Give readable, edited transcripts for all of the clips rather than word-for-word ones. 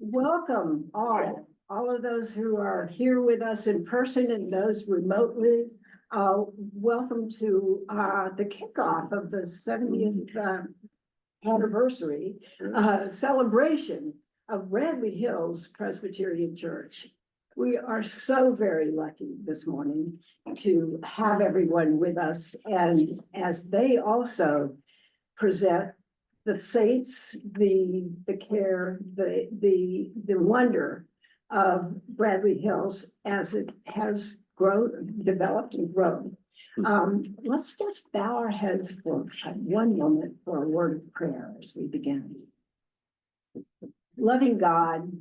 Welcome all of those who are here with us in person and those remotely. Welcome to the kickoff of the 70th anniversary celebration of Bradley Hills Presbyterian Church. We are so very lucky this morning to have everyone with us, and as they also present the saints, the care, the wonder of Bradley Hills as it has grown, developed and grown. Let's just bow our heads for one moment for a word of prayer as we begin. Loving God,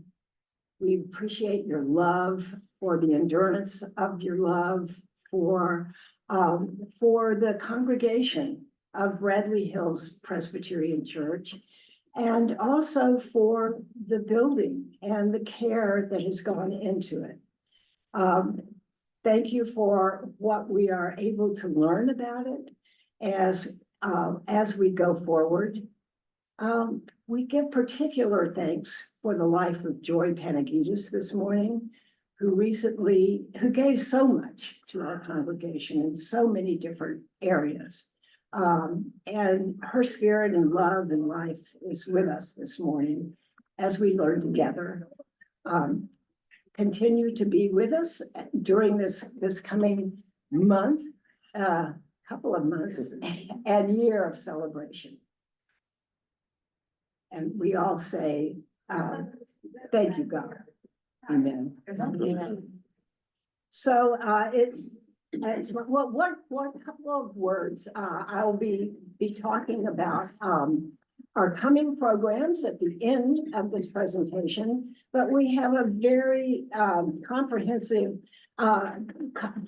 we appreciate your love, for the endurance of your love, for the congregation of Bradley Hills Presbyterian Church, and also for the building and the care that has gone into it. Thank you for what we are able to learn about it as we go forward. We give particular thanks for the life of Joy Panagidis this morning, who gave so much to our congregation in so many different areas. And her spirit and love and life is with us this morning as we learn together. Continue to be with us during this coming month, couple of months and year of celebration. And we all say, thank you, God. Amen. Amen. So one couple of words. I'll be talking about our coming programs at the end of this presentation, but we have a very comprehensive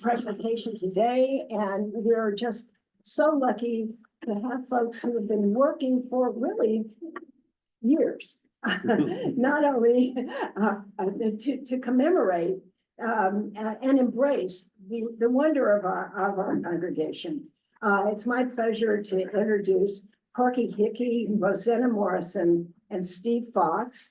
presentation today, and we're just so lucky to have folks who have been working for really years, not only to commemorate and embrace the wonder of our congregation. It's my pleasure to introduce Corky Hickey, Rosanna Morrison, and Steve Fox.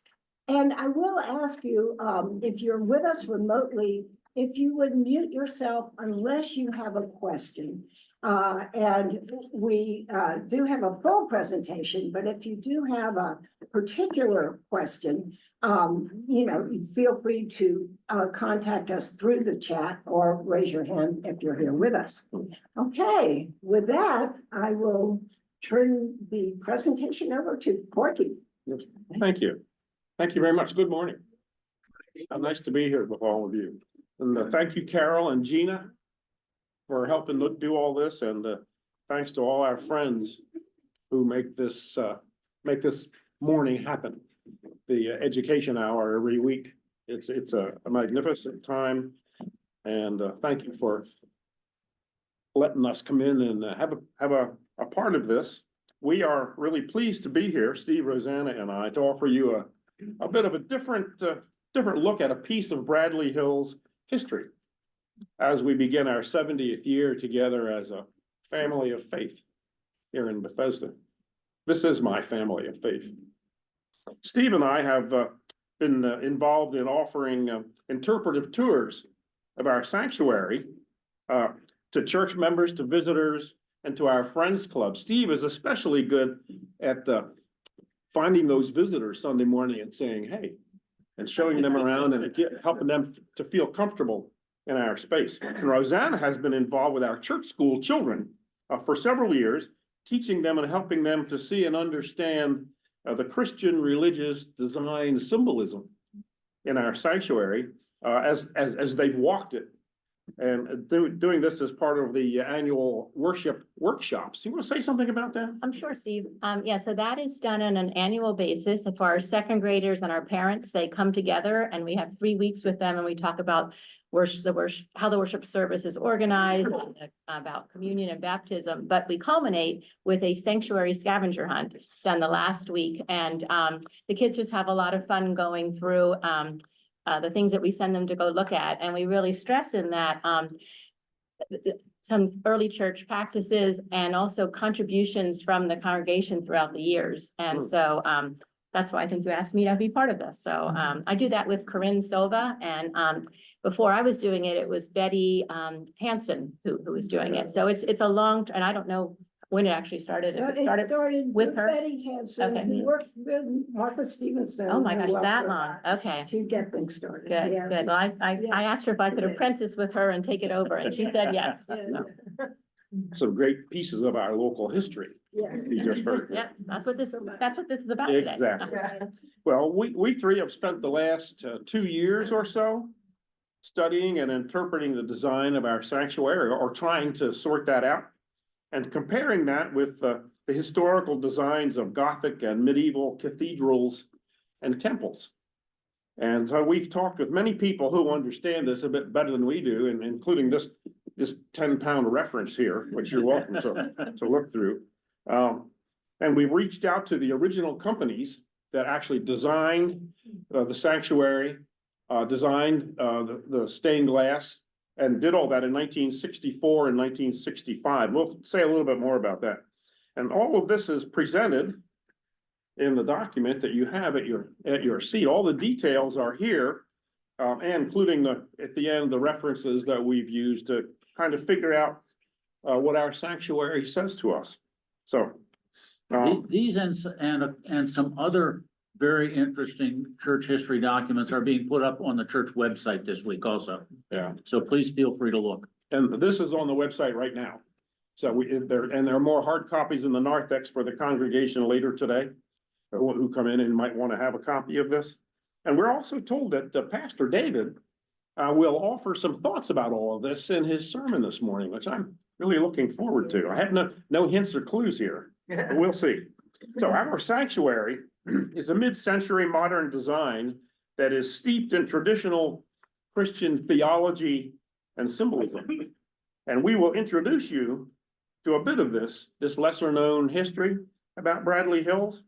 And I will ask you, if you're with us remotely, if you would mute yourself unless you have a question. And we do have a full presentation, but if you do have a particular question, feel free to contact us through the chat or raise your hand if you're here with us. Okay, with that, I will turn the presentation over to Corky. Yes. Thank you. Thank you very much. Good morning. Nice to be here with all of you. And thank you, Carol and Gina, for helping do all this, and thanks to all our friends who make this morning happen. The education hour every week. It's a magnificent time, and thank you for letting us come in and have a part of this. We are really pleased to be here, Steve, Rosanna, and I, to offer you a bit of a different look at a piece of Bradley Hills history as we begin our 70th year together as a family of faith here in Bethesda. This is my family of faith. Steve and I have been involved in offering interpretive tours of our sanctuary to church members, to visitors, and to our Friends Club. Steve is especially good at finding those visitors Sunday morning and saying, hey, and showing them around and helping them to feel comfortable in our space. And Rosanna has been involved with our church school children for several years, teaching them and helping them to see and understand the Christian religious design symbolism in our sanctuary as they've walked it. And doing this as part of the annual worship workshops. You want to say something about that? I'm sure, Steve. Yeah, so that is done on an annual basis. For our second graders and our parents, they come together and we have 3 weeks with them, and we talk about how the worship service is organized, about communion and baptism. But we culminate with a sanctuary scavenger hunt. It's done the last week, and the kids just have a lot of fun going through the things that we send them to go look at. And we really stress in that some early church practices and also contributions from the congregation throughout the years. And so that's why I think you asked me to be part of this. So, I do that with Corinne Silva, and, before I was doing it, it was Betty, Hanson who was doing it. So it's a long, and I don't know when it actually started. If it started with with her? Betty Hanson, Okay. who worked with Martha Stevenson. Oh my who gosh, helped that her long. Okay. To get things started. Good, Yes. good. Well, I asked her if I could apprentice with her and take it over, and she said yes. Yeah, So, Some great pieces of our local history. yes. You just heard. yeah, that's what this is about today. Exactly. Well, we three have spent the last 2 years or so studying and interpreting the design of our sanctuary, or trying to sort that out, and comparing that with the historical designs of Gothic and medieval cathedrals and temples. And so we've talked with many people who understand this a bit better than we do, and including this 10-pound reference here, which you're welcome to look through. And we've reached out to the original companies that actually designed the sanctuary, designed the stained glass, and did all that in 1964 and 1965. We'll say a little bit more about that. And all of this is presented in the document that you have at your seat. All the details are here, and including at the end, the references that we've used to kind of figure out what our sanctuary says to us. So These and some other very interesting church history documents are being put up on the church website this week also. yeah, So please feel free to look. and this is on the website right now. So there are more hard copies in the narthex for the congregation later today, who come in and might want to have a copy of this. And we're also told that Pastor David will offer some thoughts about all of this in his sermon this morning, which I'm really looking forward to. I have no hints or clues here, but we'll see. So our sanctuary is a mid-century modern design that is steeped in traditional Christian theology and symbolism. And we will introduce you to a bit of this lesser known history about Bradley Hills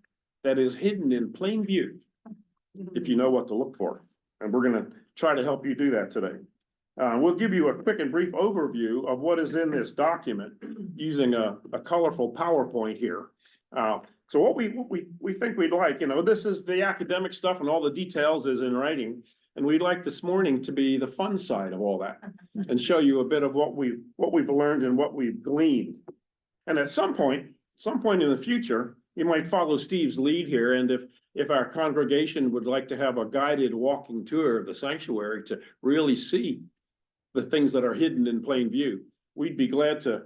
that is hidden in plain view, if you know what to look for. And we're gonna try to help you do that today. We'll give you a quick and brief overview of what is in this document using a colorful PowerPoint here. So what we think we'd like, this is the academic stuff and all the details is in writing. And we'd like this morning to be the fun side of all that and show you a bit of what we've learned and what we've gleaned. And at some point in the future, you might follow Steve's lead here. And if our congregation would like to have a guided walking tour of the sanctuary to really see the things that are hidden in plain view, we'd be glad to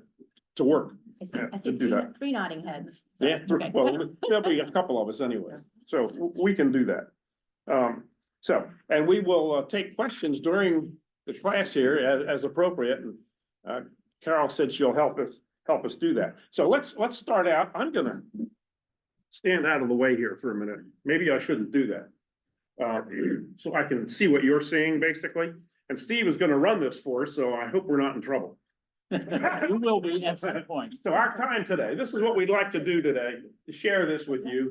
work. I to see do that. three nodding heads. So, Yeah, okay. well, there'll be a couple of us anyways, so we can do that. And we will take questions during the class here as appropriate, and Carol said she'll help us do that. So let's start out. I'm gonna stand out of the way here for a minute. Maybe I shouldn't do that. So I can see what you're seeing, basically. And Steve is gonna run this for us, so I hope we're not in trouble. You will be at some point. So our time today, this is what we'd like to do today, to share this with you,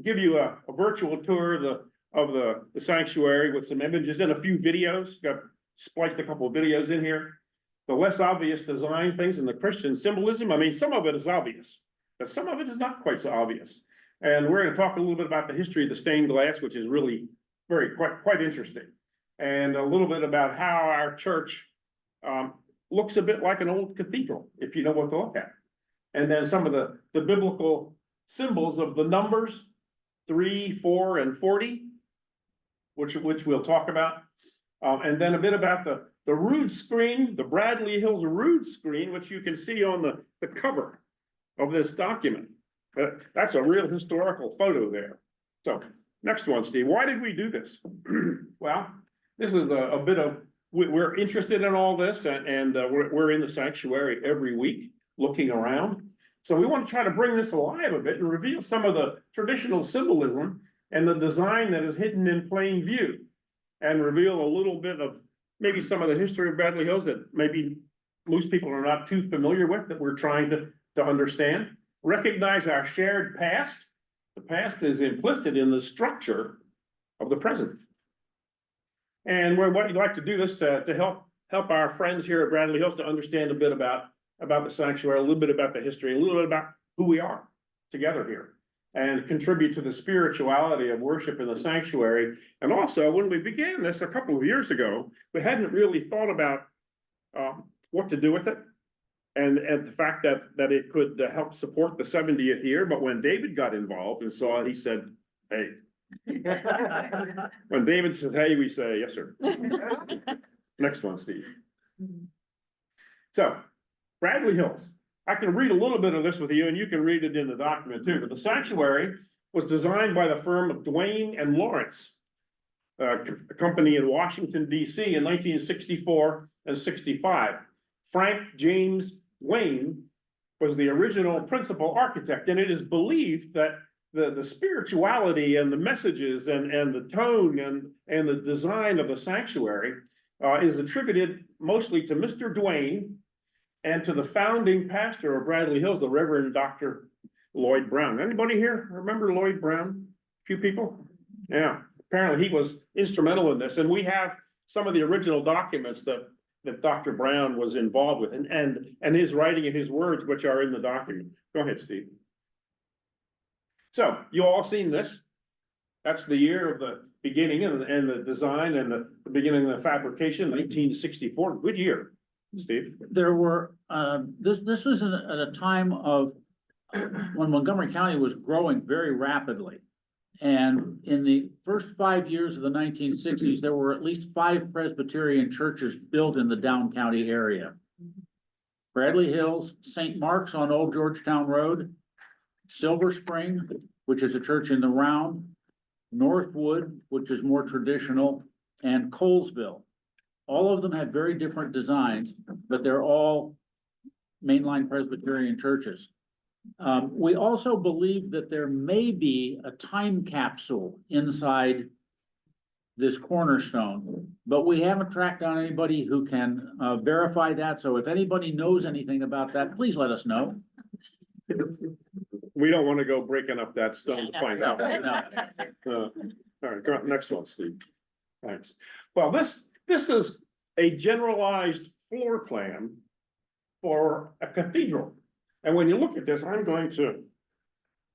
give you a virtual tour of the sanctuary with some images and a few videos. Got spliced a couple of videos in here. The less obvious design things in the Christian symbolism. I mean, some of it is obvious, but some of it is not quite so obvious. And we're going to talk a little bit about the history of the stained glass, which is really quite interesting. And a little bit about how our church looks a bit like an old cathedral, if you know what to look at. And then some of the biblical symbols of the numbers 3, 4, and 40, which we'll talk about. And then a bit about the rood screen, the Bradley Hills rood screen, which you can see on the cover of this document. That's a real historical photo there. So next one, Steve, why did we do this? Well, this is a bit of, we're interested in all this, and we're in the sanctuary every week looking around. So we want to try to bring this alive a bit and reveal some of the traditional symbolism and the design that is hidden in plain view, and reveal a little bit of maybe some of the history of Bradley Hills that maybe most people are not too familiar with, that we're trying to understand. Recognize our shared past. The past is implicit in the structure of the present. And what we'd like to do this to help our friends here at Bradley Hills to understand a bit about the sanctuary, a little bit about the history, a little bit about who we are together here. and contribute to the spirituality of worship in the sanctuary. And also, when we began this a couple of years ago, we hadn't really thought about what to do with it. And the fact that it could help support the 70th year. But when David got involved and saw it, he said, hey. When David says, hey, we say, yes, sir. Next one, Steve. So, Bradley Hills. I can read a little bit of this with you, and you can read it in the document too. But the sanctuary was designed by the firm of Duane and Lawrence, a company in Washington, D.C. in 1964 and 65. Frank James Duane was the original principal architect, and it is believed that the spirituality and the messages and the tone and the design of the sanctuary is attributed mostly to Mr. Duane and to the founding pastor of Bradley Hills, the Reverend Dr. Lloyd Brown. Anybody here remember Lloyd Brown? A few people? Yeah, apparently he was instrumental in this, and we have some of the original documents that Dr. Brown was involved with, and his writing and his words, which are in the document. Go ahead, Steve. So, you all seen this? That's the year of the beginning and the design and the beginning of the fabrication, 1964. Good year, Steve. There were, this was at a time of when Montgomery County was growing very rapidly. And in the first 5 years of the 1960s, there were at least 5 Presbyterian churches built in the Down County area. Bradley Hills, St. Mark's on Old Georgetown Road, Silver Spring, which is a church in the Round, Northwood, which is more traditional, and Colesville. All of them had very different designs, but they're all mainline Presbyterian churches. We also believe that there may be a time capsule inside this cornerstone, but we haven't tracked down anybody who can verify that. So if anybody knows anything about that, please let us know. We don't want to go breaking up that stone to find out. No. All right, go on, next one, Steve. Thanks. Well, this is a generalized floor plan for a cathedral. And when you look at this, I'm going to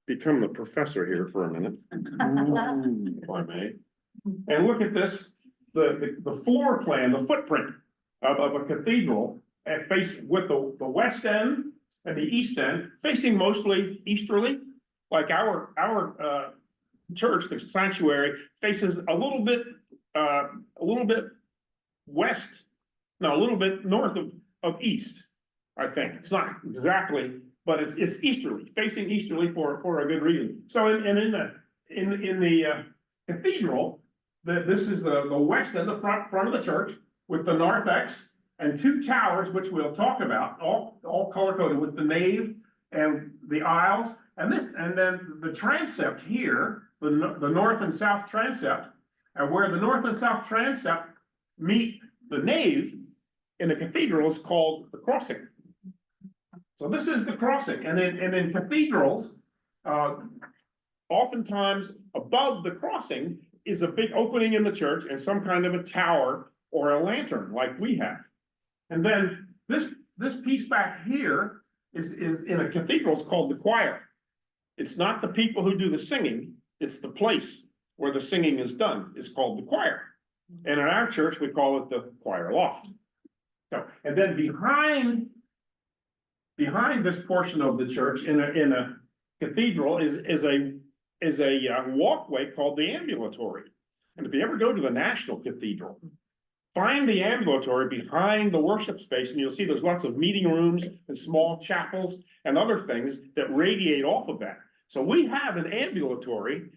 become the professor here for a minute, if I may. And look at this, the floor plan, the footprint of a cathedral, with the west end and the east end, facing mostly easterly, like our church, the sanctuary, faces a little bit west, no, a little bit north of east. I think it's not exactly, but it's easterly, facing easterly for a good reason. So in the cathedral, this is the west end, the front of the church, with the narthex and 2 towers, which we'll talk about, all color coded, with the nave and the aisles, and then the transept here, the north and south transept, and where the north and south transept meet the nave in the cathedral is called the crossing. So this is the crossing, and in cathedrals, oftentimes above the crossing is a big opening in the church and some kind of a tower or a lantern like we have. And then this piece back here is in a cathedral, it's called the choir. It's not the people who do the singing, it's the place where the singing is done. It's called the choir. And in our church, we call it the choir loft. So, and then behind this portion of the church in a cathedral is a walkway called the ambulatory. And if you ever go to the National Cathedral, find the ambulatory behind the worship space, and you'll see there's lots of meeting rooms and small chapels and other things that radiate off of that. So we have an ambulatory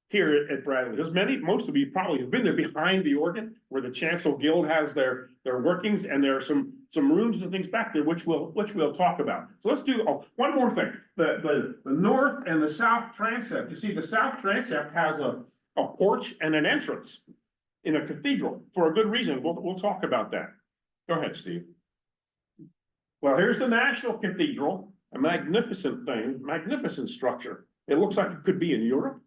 here at Bradley. Most of you probably have been there behind the organ where the Chancel Guild has their workings, and there are some rooms and things back there which we'll talk about. So let's do one more thing. The north and the south transept. You see, the south transept has a porch and an entrance in a cathedral for a good reason. We'll talk about that. Go ahead, Steve. Well, here's the National Cathedral, a magnificent thing, magnificent structure. It looks like it could be in Europe.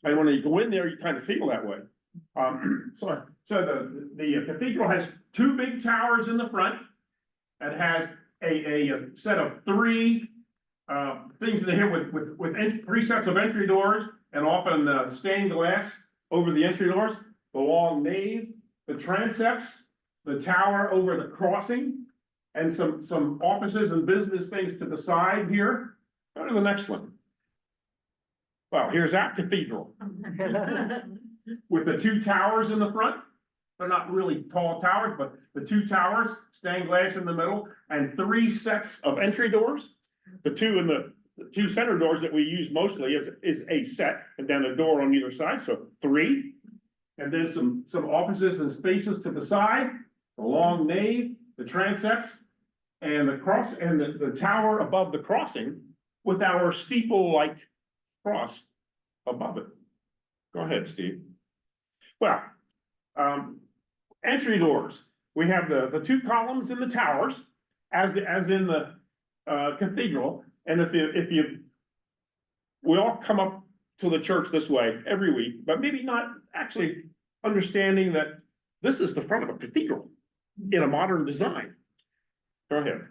And when you go in there, you kind of feel that way. So the cathedral has 2 big towers in the front. It has a set of 3 things in here with 3 sets of entry doors and often stained glass over the entry doors, the long nave, the transepts, the tower over the crossing, and some offices and business things to the side here. Go to the next one. Well, here's that cathedral with the 2 towers in the front. They're not really tall towers, but the 2 towers, stained glass in the middle, and 3 sets of entry doors. The 2 center doors that we use mostly is a set, and then a door on either side, so 3. And then some offices and spaces to the side, the long nave, the transepts, and the cross, and the tower above the crossing with our steeple-like cross above it. Go ahead, Steve. Well, entry doors. We have the 2 columns in the towers, as in the cathedral. And we all come up to the church this way every week, but maybe not actually understanding that this is the front of a cathedral in a modern design. Go ahead.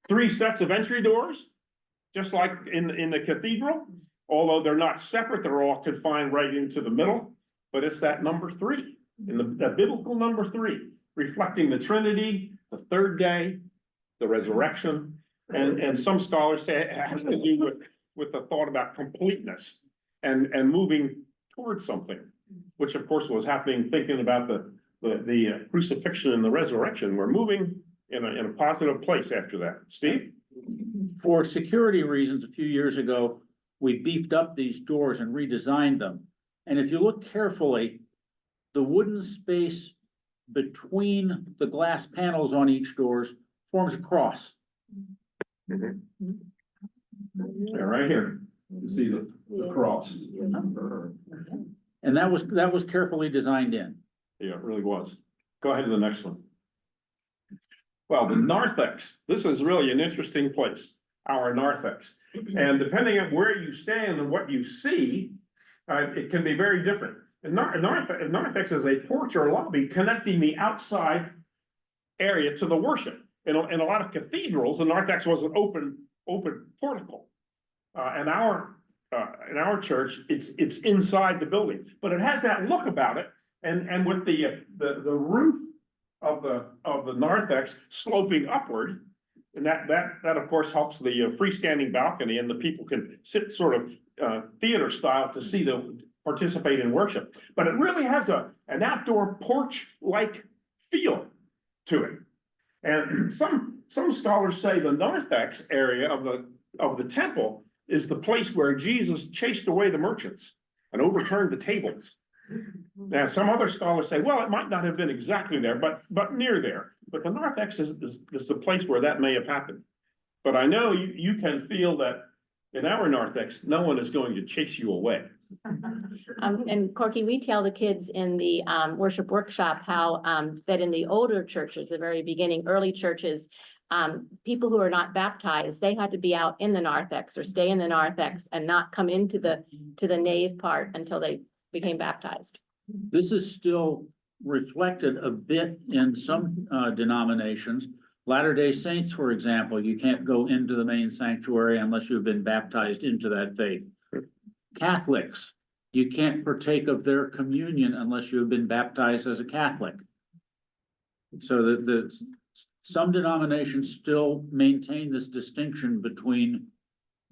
3 sets of entry doors, just like in the cathedral, although they're not separate, they're all confined right into the middle, but it's that number 3, that biblical number 3, reflecting the Trinity, the 3rd day, the resurrection, and some scholars say it has to do with the thought about completeness and moving towards something, which of course was happening, thinking about the crucifixion and the resurrection. We're moving in a positive place after that. Steve? For security reasons, a few years ago, we beefed up these doors and redesigned them. And if you look carefully, the wooden space between the glass panels on each doors forms a cross. Yeah, right here, you see the cross. And that was carefully designed in. Yeah, it really was. Go ahead to the next one. Well, the narthex, this is really an interesting place, our narthex. And depending on where you stand and what you see, it can be very different. A narthex is a porch or lobby connecting the outside area to the worship. In a lot of cathedrals, the narthex was an open portico. In our church, it's inside the building, but it has that look about it. And with the roof of the narthex sloping upward, and that of course helps the freestanding balcony, and the people can sit sort of theater style to participate in worship. But it really has an outdoor porch-like feel to it. And some scholars say the narthex area of the temple is the place where Jesus chased away the merchants and overturned the tables. Now, some other scholars say, well, it might not have been exactly there, but near there. But the narthex is the place where that may have happened. But I know you can feel that in our narthex, no one is going to chase you away. And Corky, we tell the kids in the worship workshop how that in the older churches, the very beginning, early churches, people who are not baptized, they had to be out in the narthex or stay in the narthex and not come into the nave part until they became baptized. This is still reflected a bit in some denominations. Latter-day Saints, for example, you can't go into the main sanctuary unless you've been baptized into that faith. Catholics, you can't partake of their communion unless you have been baptized as a Catholic. So some denominations still maintain this distinction between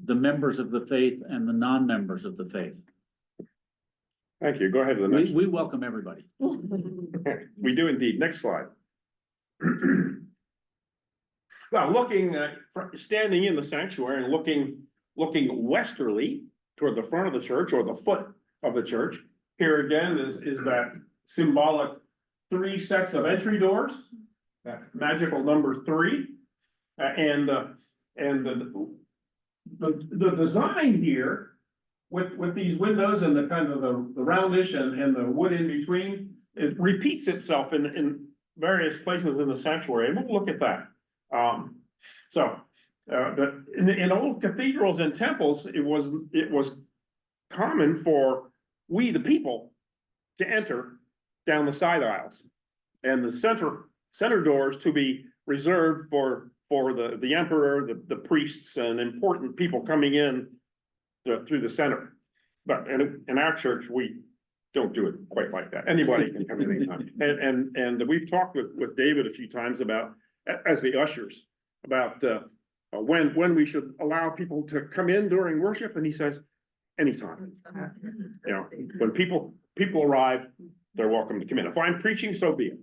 the members of the faith and the non-members of the faith. Thank you. Go ahead to the next. We welcome everybody. We do indeed. Next slide. Well, standing in the sanctuary and looking westerly toward the front of the church or the foot of the church. Here again is that symbolic 3 sets of entry doors, that magical number 3, and the design here with these windows and the kind of the roundish and the wood in between, it repeats itself in various places in the sanctuary, and we'll look at that. In old cathedrals and temples, it was common for we, the people, to enter down the side aisles, and the center doors to be reserved for for the emperor, the priests and important people coming in through the center. But in our church, we don't do it quite like that. Anybody can come in anytime. And we've talked with David a few times about, as the ushers, about when we should allow people to come in during worship, and he says, anytime. You know, when people arrive, they're welcome to come in. If I'm preaching, so be it.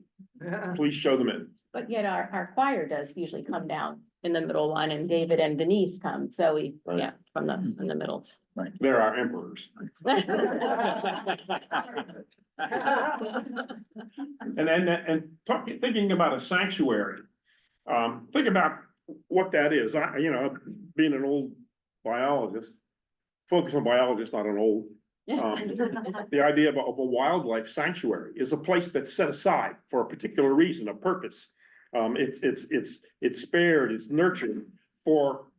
Please show them in. But yet our choir does usually come down in the middle one, and David and Denise come, so we, Right. yeah, from the middle. They're our emperors. Thinking about a sanctuary, think about what that is. Being an old biologist, focus on biologist, not an old. The idea of a wildlife sanctuary is a place that's set aside for a particular reason, a purpose. It's spared, it's nurtured for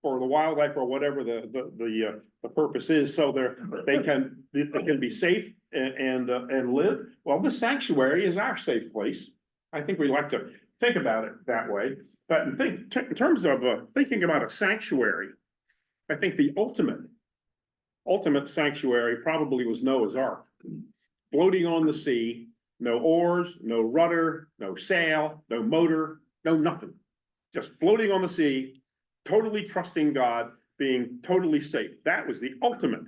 the wildlife or whatever the purpose is, so they can be safe and live. Well, the sanctuary is our safe place. I think we like to think about it that way. But in terms of thinking about a sanctuary, I think the ultimate sanctuary probably was Noah's Ark, floating on the sea, no oars, no rudder, no sail, no motor, no nothing, just floating on the sea, totally trusting God, being totally safe. That was the ultimate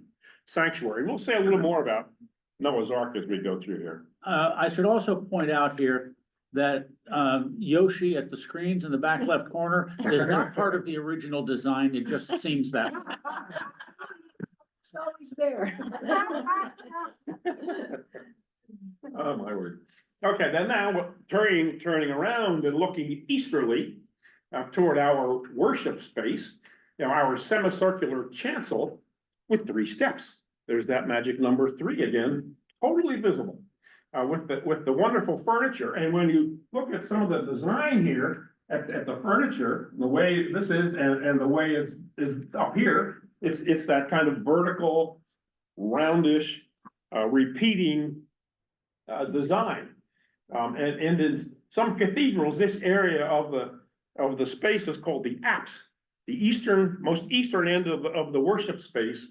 sanctuary. We'll say a little more about Noah's Ark as we go through here. I should also point out here that Yoshi at the screens in the back left corner is not part of the original design. It just seems that. It's always there. Oh, my word. Okay, then now turning around and looking easterly toward our worship space, our semicircular chancel with 3 steps. There's that magic number 3 again, totally visible with the wonderful furniture. And when you look at some of the design here at the furniture, the way this is and the way it's up here, it's that kind of vertical, roundish, repeating design. And in some cathedrals, this area of the space is called the apse, the most eastern end of the worship space,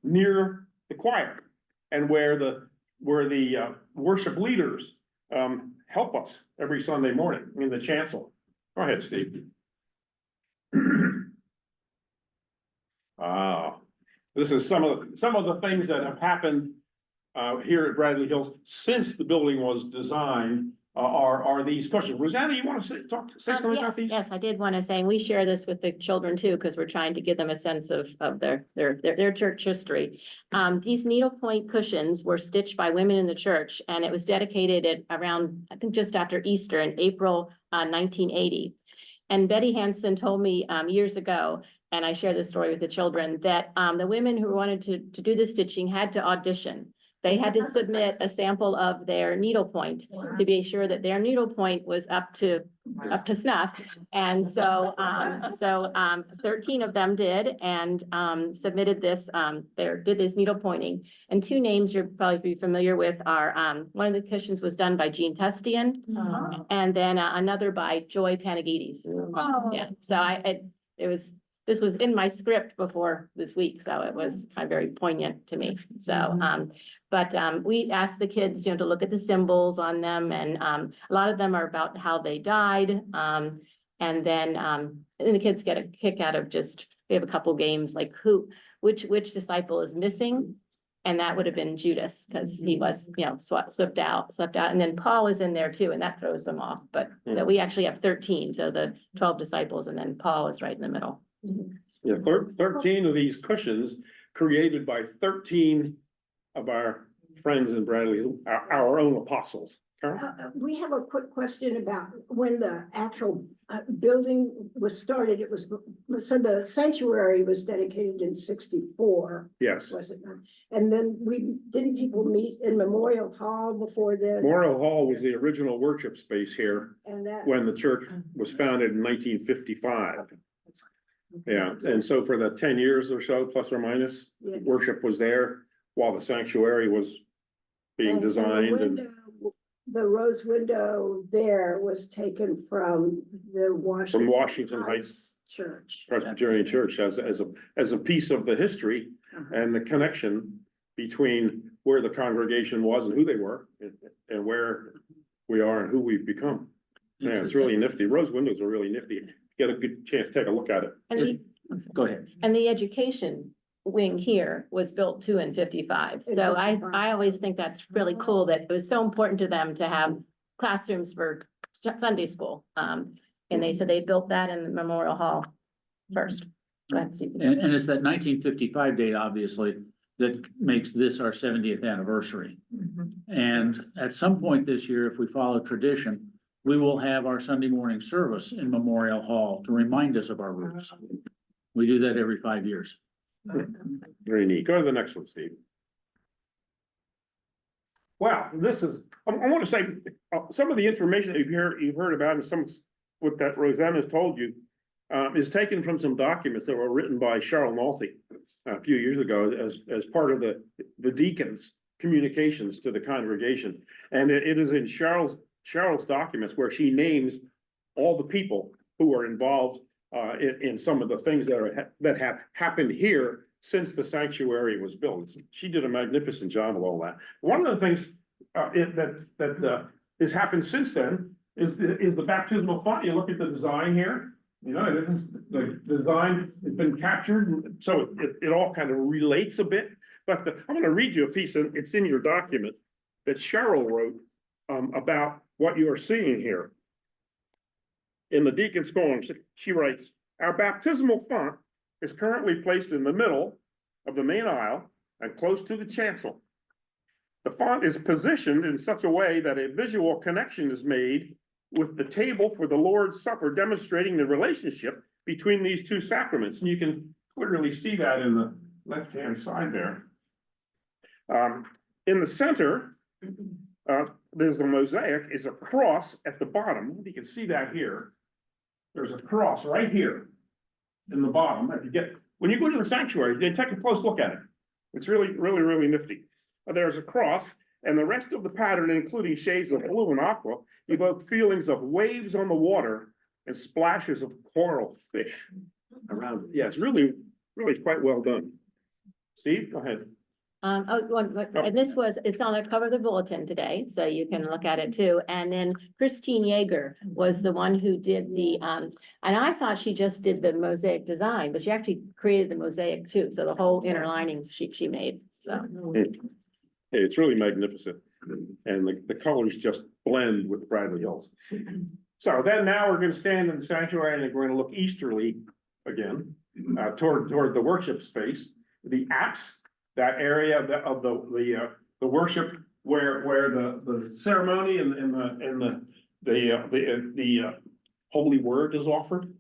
near the choir, and where the worship leaders help us every Sunday morning in the chancel. Go ahead, Steve. This is some of the things that have happened here at Bradley Hills since the building was designed. Are these questions? Rosanna, you want to say something about these? Yes, I did want to say, and we share this with the children too, because we're trying to give them a sense of their church history. These needlepoint cushions were stitched by women in the church, and it was dedicated at around, I think, just after Easter in April 1980. And Betty Hansen told me years ago, and I share this story with the children, that the women who wanted to do the stitching had to audition. They had to submit a sample of their needlepoint to be sure that their needlepoint was up to snuff. And so 13 of them did, and submitted this, did this needlepointing. And 2 names you'll probably be familiar with are, one of the cushions was done by Jean Testian, and then another by Joy Panagides. Yeah, so this was in my script before this week, so it was kind of very poignant to me. So, but we asked the kids, to look at the symbols on them, and a lot of them are about how they died. And then the kids get a kick out of we have a couple games like which disciple is missing, and that would have been Judas, because he was, swept out. And then Paul is in there too, and that throws them off. But so we actually have 13, so the 12 disciples, and then Paul is right in the middle. Yeah, 13 of these cushions created by 13 of our friends in Bradley, our own apostles. We have a quick question about when the actual building was started. So the sanctuary was dedicated in 64. Yes. Was it not? And then didn't people meet in Memorial Hall before this? Memorial Hall was the original worship space here And that. when the church was founded in 1955. Yeah, and so for the 10 years or so, plus or minus, Yeah. worship was there while the sanctuary was being And the designed. window the rose window there was taken from the Washington Heights Church. Presbyterian Church as a piece of the history and the connection between where the congregation was and who they were and where we are and who we've become. Yeah, it's really nifty. Rose windows are really nifty. Get a good chance to take a look at it. And the, Go ahead. and the education wing here was built too in 55. So I always think that's really cool that it was so important to them to have classrooms for Sunday school. And they said they built that in the Memorial Hall first. Go ahead, Steve. And it's that 1955 date, obviously, that makes this our 70th anniversary. And at some point this year, if we follow tradition, we will have our Sunday morning service in Memorial Hall to remind us of our roots. We do that every 5 years. Very neat. Go to the next one, Steve. Wow, this is, I want to say, some of the information that you've heard about and some, what that Rosanna has told you, is taken from some documents that were written by Cheryl Nolte a few years ago as part of the deacons' communications to the congregation. And it is in Cheryl's documents where she names all the people who are involved in some of the things that have happened here since the sanctuary was built. She did a magnificent job of all that. One of the things that has happened since then is the baptismal font. You look at the design here, you know, the design has been captured, so it all kind of relates a bit. But I'm going to read you a piece, and it's in your document that Cheryl wrote about what you are seeing here. In the Deacon's Column, she writes, "Our baptismal font is currently placed in the middle of the main aisle and close to the chancel. The font is positioned in such a way that a visual connection is made with the table for the Lord's Supper, demonstrating the relationship between these two sacraments." And you can clearly see that in the left-hand side there. In the center, there's a mosaic, is a cross at the bottom. You can see that here. There's a cross right here in the bottom. When you go to the sanctuary, they take a close look at it. It's really, really, really nifty. There's a cross, and the rest of the pattern, including shades of blue and aqua, evoke feelings of waves on the water and splashes of coral fish around it. Yeah, it's really, really quite well done. Steve, go ahead. And it's on the cover of the bulletin today, so you can look at it too. And then Christine Yeager was the one who did and I thought she just did the mosaic design, but she actually created the mosaic too. So the whole interlining she made, so. It's really magnificent. And the colors just blend with Bradley Hills. So then now we're going to stand in the sanctuary and we're going to look easterly again, toward the worship space, the apse, that area of the worship where the ceremony and the holy word is offered.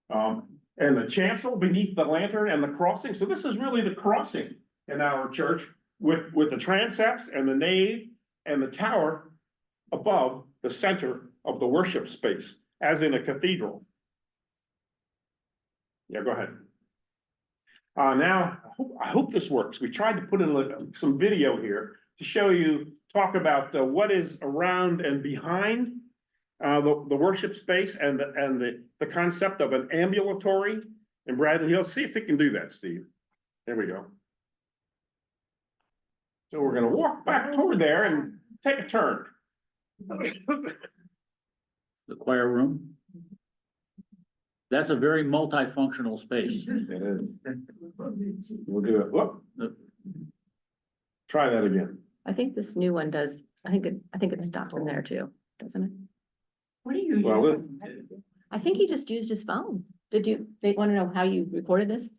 And the chancel beneath the lantern and the crossing. So this is really the crossing in our church with the transepts and the nave and the tower above the center of the worship space, as in a cathedral. Yeah, go ahead. Now, I hope this works. We tried to put in some video here to talk about what is around and behind the worship space and the concept of an ambulatory in Bradley Hills. See if we can do that, Steve. There we go. So we're going to walk back toward there and take a turn. The choir room. That's a very multifunctional space. It is. We'll do it. Whoop. Try that again. I think this new one does, I think it stops in there too, doesn't it? What are you? Well, I think he just used his phone. They want to know how you recorded this?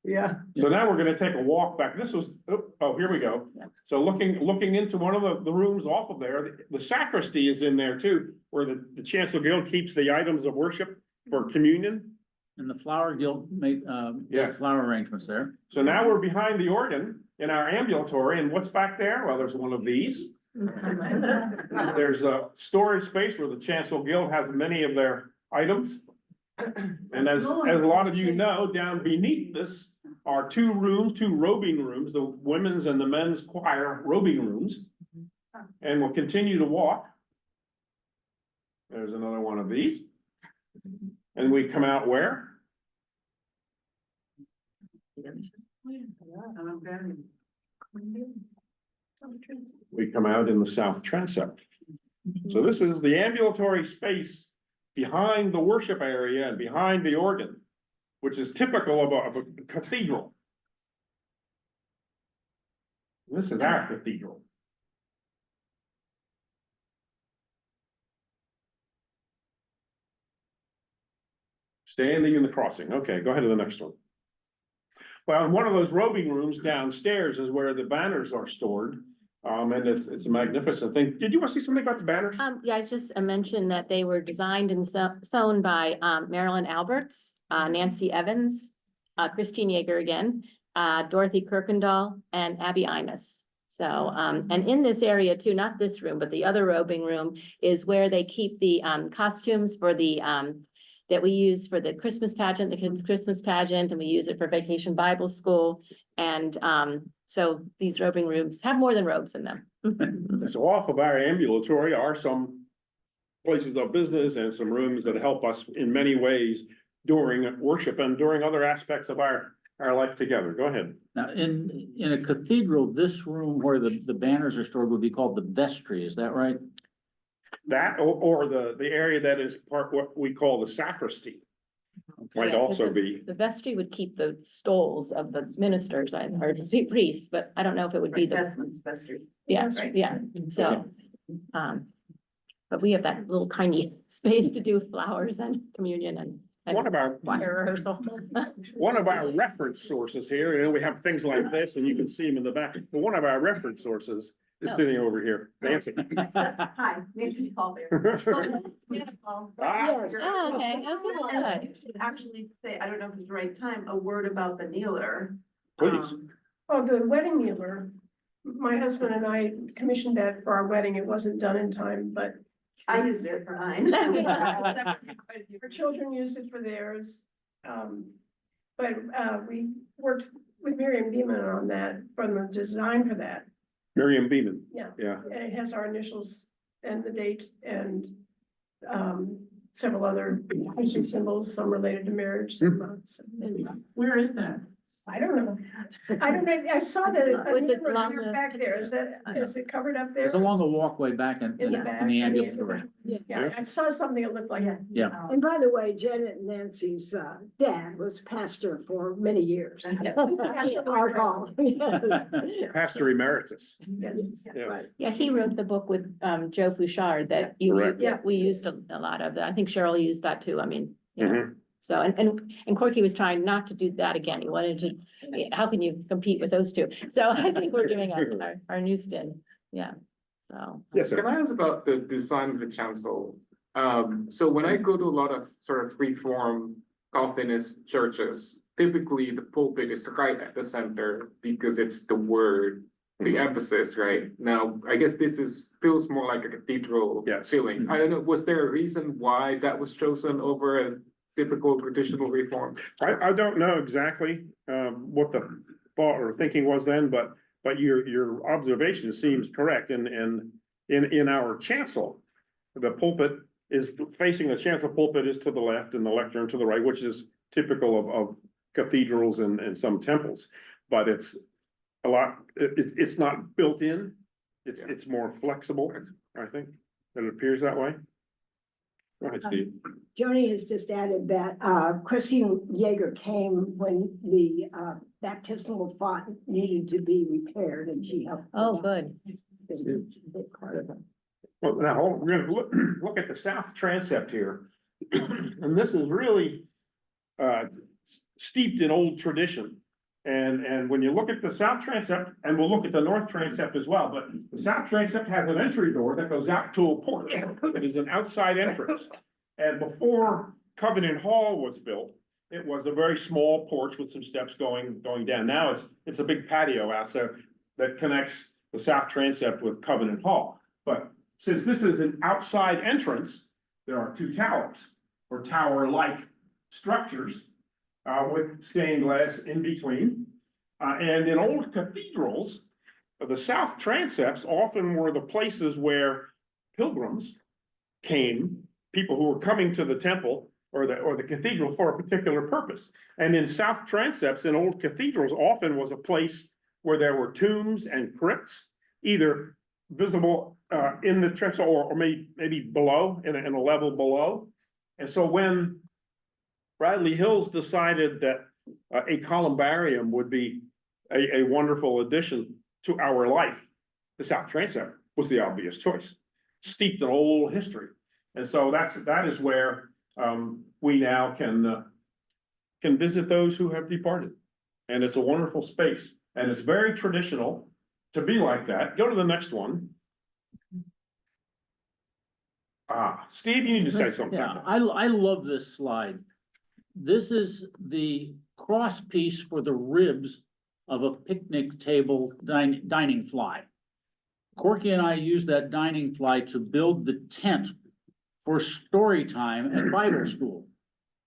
Yeah. so now we're gonna take a walk back. This was, oh, here we go. Yeah. So looking into one of the rooms off of there, the sacristy is in there too, where the chancel guild keeps the items of worship for communion. And the flower guild made, Yeah. flower arrangements there. So now we're behind the organ in our ambulatory, and what's back there? Well, there's one of these. There's a storage space where the chancel guild has many of their items. And as a lot of you know, down beneath this are two robing rooms, the women's and the men's choir robing rooms. And we'll continue to walk. There's another one of these. And we come out where? We come out in the south transept. So this is the ambulatory space behind the worship area and behind the organ, which is typical of a cathedral. This is our cathedral. Standing in the crossing. Okay, go ahead to the next one. Well, one of those robing rooms downstairs is where the banners are stored. And it's a magnificent thing. Did you want to say something about the banners? Yeah, I just mentioned that they were designed and sewn by Marilyn Alberts, Nancy Evans, Christine Yeager again, Dorothy Kirkendall, and Abby Imus. So, and in this area too, not this room, but the other robing room is where they keep the costumes for the that we use for the Christmas pageant, the kids' Christmas pageant, and we use it for Vacation Bible School. And so these robing rooms have more than robes in them. So off of our ambulatory are some places of business and some rooms that help us in many ways during worship and during other aspects of our life together. Go ahead. Now, in a cathedral, this room where the banners are stored would be called the vestry, is that right? That or the area that is part what we call the sacristy might Yeah, also because be. The vestry would keep the stoles of the ministers or priests, but I don't know if it would be the, vestry. yeah, Right. yeah, so. But we have that little tiny space to do flowers and communion and One of our choir rehearsal. One of our reference sources here, you know, we have things like this and you can see them in the back, but one of our reference sources is Oh. sitting over here, Nancy. Hi, Nancy Paul there. Ah. Yes. Oh, okay. Oh, good. I should actually say, I don't know if it's the right time, a word about the kneeler. Please. Oh, the wedding kneeler. My husband and I commissioned that for our wedding. It wasn't done in time, but I used it for mine. our children used it for theirs. But we worked with Miriam Beeman on that, from the design for that. Miriam Beeman. Yeah. Yeah. And it has our initials and the date and several other Christian symbols, some related to marriage. some not. So, Where is that? I don't know. I don't know. I saw that. Was it along the- Back there. Is it covered up there? It's along the walkway back in In the in back. the ambulatory. Yeah, I saw something that looked like. Yeah. And by the way, Janet and Nancy's dad was pastor for many years. Art Hall, yes. Pastor Emeritus. Yes. Yes. Yeah, he wrote the book with Joe Fouchard that Correct. we used a lot of. I think Cheryl used that too. I mean, yeah. Mhm. So, and Corky was trying not to do that again. He wanted to, how can you compete with those two? So I think we're doing our new spin. Yeah, so. Yes, Can sir. I ask about the design of the chancel? So when I go to a lot of sort of reform Calvinist churches, typically the pulpit is right at the center because it's the word, the emphasis, right? Now, I guess feels more like a cathedral Yes. feeling. I don't know, was there a reason why that was chosen over a typical traditional reform? I don't know exactly what the thought or thinking was then, but your observation seems correct. And in our chancel, the pulpit is facing the chancel pulpit is to the left and the lectern to the right, which is typical of cathedrals and some temples. But it's a lot, it's not built in. It's more flexible, I think, and it appears that way. Go ahead, Steve. Joni has just added that Christine Yeager came when the baptismal font needed to be repaired and she helped. with Oh, that. good. It's been a big part of it. Well, now, we're gonna look at the south transept here. And this is really steeped in old tradition. And when you look at the south transept, and we'll look at the north transept as well, but the south transept has an entry door that goes out to a porch. It is an outside entrance. And before Covenant Hall was built, it was a very small porch with some steps going down. Now it's a big patio out there that connects the south transept with Covenant Hall. But since this is an outside entrance, there are two towers or tower-like structures with stained glass in between. And in old cathedrals, the south transepts often were the places where pilgrims came, people who were coming to the temple or the cathedral for a particular purpose. And in south transepts in old cathedrals often was a place where there were tombs and crypts, either visible in the transept or maybe below, in a level below. And so when Bradley Hills decided that a columbarium would be a wonderful addition to our life, the south transept was the obvious choice, steeped in old history. And so that is where we now can visit those who have departed. And it's a wonderful space, and it's very traditional to be like that. Go to the next one. Steve, you need to say something. Yeah, I love this slide. This is the cross piece for the ribs of a picnic table dining fly. Corky and I used that dining fly to build the tent for story time at Bible school.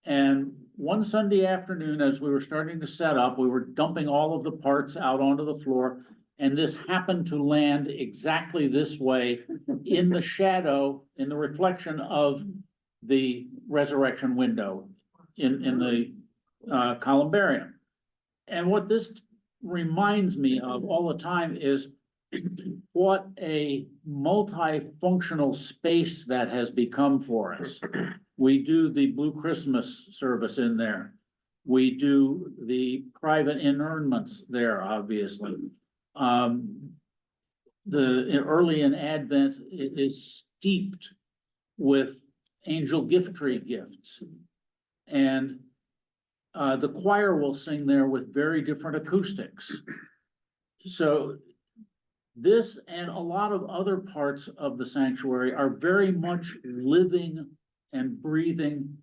And one Sunday afternoon, as we were starting to set up, we were dumping all of the parts out onto the floor. And this happened to land exactly this way in the shadow, in the reflection of the resurrection window in the columbarium. And what this reminds me of all the time is what a multifunctional space that has become for us. We do the Blue Christmas service in there. We do the private interments there, obviously. Early in Advent, it is steeped with angel gift tree gifts. And the choir will sing there with very different acoustics. So this and a lot of other parts of the sanctuary are very much living and breathing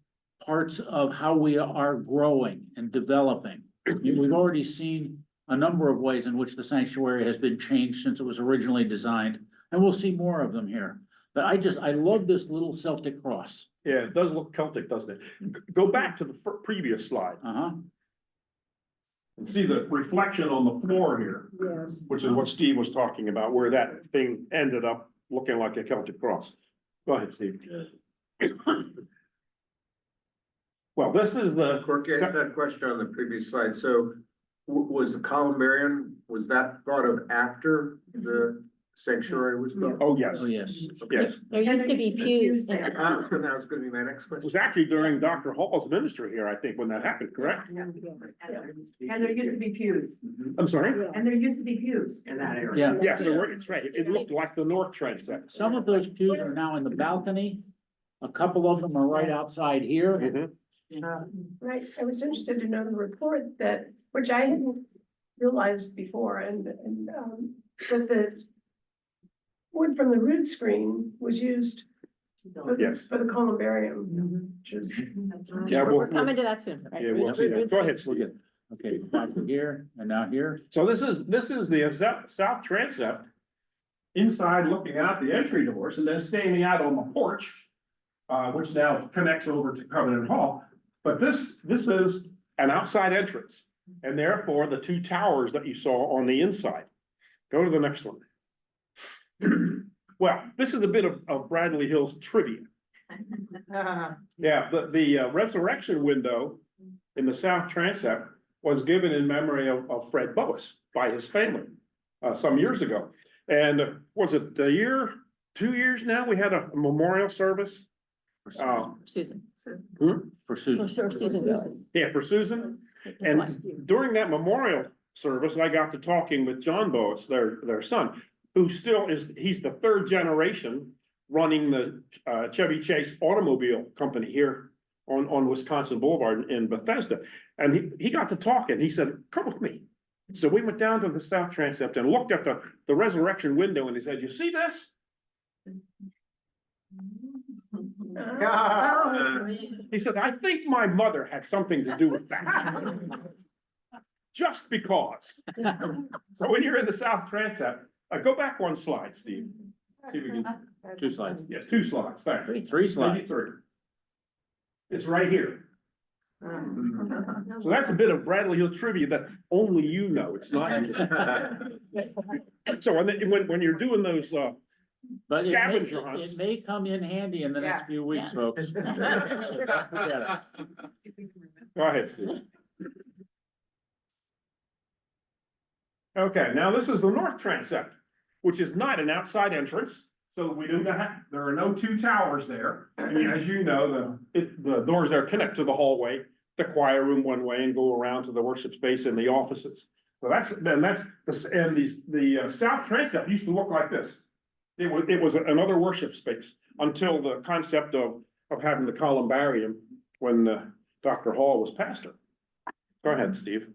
parts of how we are growing and developing. We've already seen a number of ways in which the sanctuary has been changed since it was originally designed, and we'll see more of them here. But I love this little Celtic cross. Yeah, it does look Celtic, doesn't it? Go back to the previous slide and see the reflection on the floor here, Yes. which is what Steve was talking about, where that thing ended up looking like a Celtic cross. Go ahead, Steve. Well, this is the. Corky, I had a question on the previous slide. So was the columbarium, was that thought of after the sanctuary was built? Oh, yes. Oh, yes. Yes. There used to be pews there. So that was gonna be my next It question. was actually during Dr. Hall's ministry here, I think, when that happened, correct? And there used to be pews, I'm sorry? and there used to be pews in that area. Yeah. Yes, there were, it's right. It looked like the North Transept. Some of those pews are now in the balcony. A couple of them are right outside here. Mhm. Right, I was interested to know the report that, which I hadn't realized before, and that the wood from the root screen was used for Yes. for the columbarium, which is. Yeah, We're coming to that soon, right? Yeah, we'll see that. Go ahead, Steve. Okay, back to here and now here. So this is the south transept. Inside looking out the entry doors and then standing out on the porch, which now connects over to Covenant Hall. But this is an outside entrance, and therefore the two towers that you saw on the inside. Go to the next one. Well, this is a bit of Bradley Hills trivia. Yeah, the resurrection window in the south transept was given in memory of Fred Boas by his family some years ago. And was it a year, 2 years now, we had a memorial service? Susan. For Susan. Susan goes. Yeah, for Susan. And during that memorial service, I got to talking with John Boas, their son, who still he's the third generation running the Chevy Chase Automobile Company here on Wisconsin Boulevard in Bethesda. And he got to talking. He said, "Come with me." So we went down to the south transept and looked at the resurrection window, and he said, "You see this?" He said, "I think my mother had something to do with that." Just because. So when you're in the south transept, go back one slide, Steve. See if we can, 2 slides. yes, 2 slides, thanks. 3 Maybe slides. 3. It's right here. So that's a bit of Bradley Hills trivia that only you know. It's not. So when you're doing those, But Scavenger hunts. it may come in handy in the next few weeks, folks. Yeah. go ahead, Steve. Okay, now this is the north transept, which is not an outside entrance. So we do not, there are no two towers there. And as you know, the doors there connect to the hallway, the choir room one way and go around to the worship space and the offices. So the south transept used to look like this. It was another worship space until the concept of having the columbarium when Dr. Hall was pastor. Go ahead, Steve.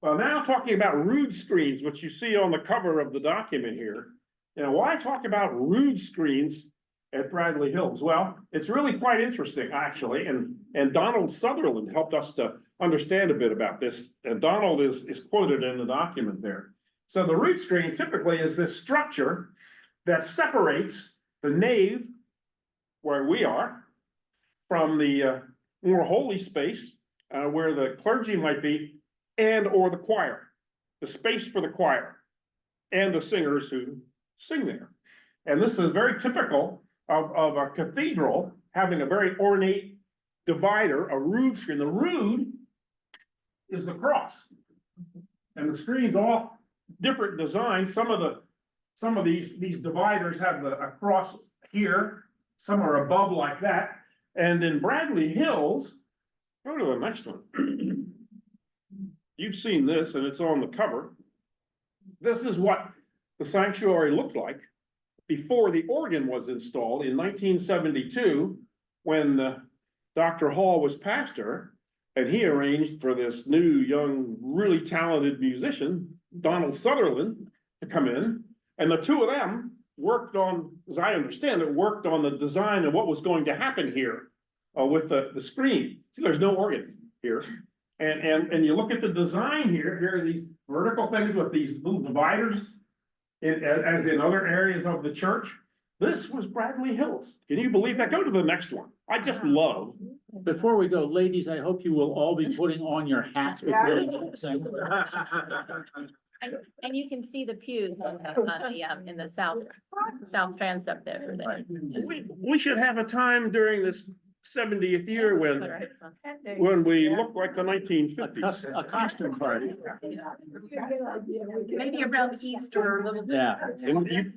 Well, now talking about rood screens, which you see on the cover of the document here. You know, why talk about rood screens at Bradley Hills? Well, it's really quite interesting, actually, and Donald Sutherland helped us to understand a bit about this. And Donald is quoted in the document there. So the rood screen typically is this structure that separates the nave, where we are, from the more holy space, where the clergy might be, and or the choir, the space for the choir, and the singers who sing there. And this is very typical of a cathedral having a very ornate divider, a rood screen. The rood is the cross. And the screens all different designs. Some of these dividers have a cross here, some are above like that. And in Bradley Hills, go to the next one. You've seen this and it's on the cover. This is what the sanctuary looked like before the organ was installed in 1972, when Dr. Hall was pastor, and he arranged for this new, young, really talented musician, Donald Sutherland, to come in. And the two of them worked on, as I understand it, worked on the design of what was going to happen here with the screen. See, there's no organ here. And you look at the design here, here are these vertical things with these little dividers, as in other areas of the church. This was Bradley Hills. Can you believe that? Go to the next one. I just love. Before we go, ladies, I hope you will all be putting on your hats before you sing. And you can see the pews in the south transept there. We should have a time during this 70th year when we look like the 1950s. A costume party. Maybe around Easter or a little bit. Yeah. And you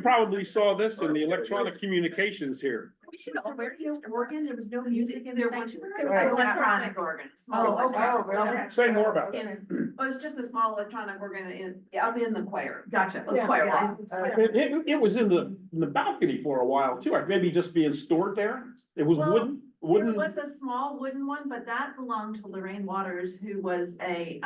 probably saw this in the electronic communications here. We should all wear Easter organ. There was no music in There there. was- There was an electronic organ. Small electronic organ. Say more about it. Well, it's just a small electronic organ up in the choir. Gotcha. Yeah, Choir. yeah. It was in the balcony for a while too, like maybe just being stored there. It was Well, wooden. There was a small wooden one, but that belonged to Lorraine Waters, who was I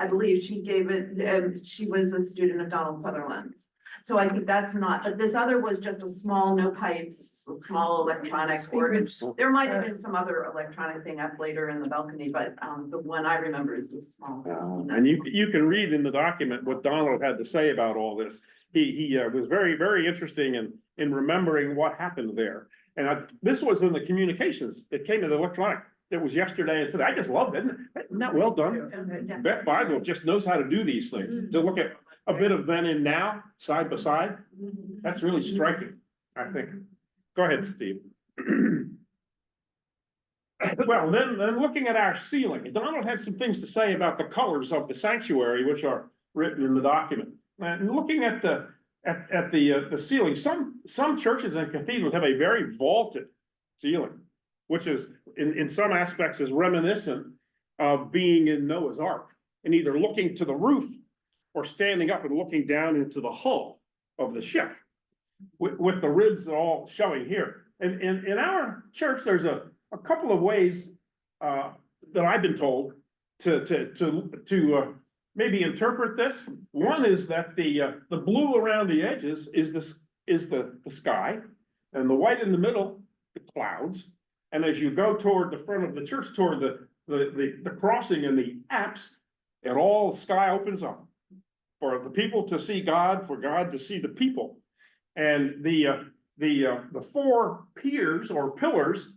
believe she gave it, she was a student of Donald Sutherland's. So I think that's not, but this other was just a small, no pipes, small electronic organ. There might have been some other electronic thing up later in the balcony, but the one I remember is the small. And you can read in the document what Donald had to say about all this. He was very, very interesting in remembering what happened there. And this was in the communications. It came in the electronic. It was yesterday and today. I just loved it. Isn't that well done? Beth Biswell just knows how to do these things. To look at a bit of then and now, side by side. That's really striking, I think. Go ahead, Steve. Well, then looking at our ceiling, Donald had some things to say about the colors of the sanctuary, which are written in the document. And looking at the ceiling, some churches and cathedrals have a very vaulted ceiling, which is in some aspects is reminiscent of being in Noah's Ark and either looking to the roof or standing up and looking down into the hull of the ship with the ribs all showing here. And in our church, there's a couple of ways that I've been told to maybe interpret this. One is that the blue around the edges is the sky, and the white in the middle, the clouds. And as you go toward the front of the church, toward the crossing and the apse, the sky opens up for the people to see God, for God to see the people. And the four piers or pillars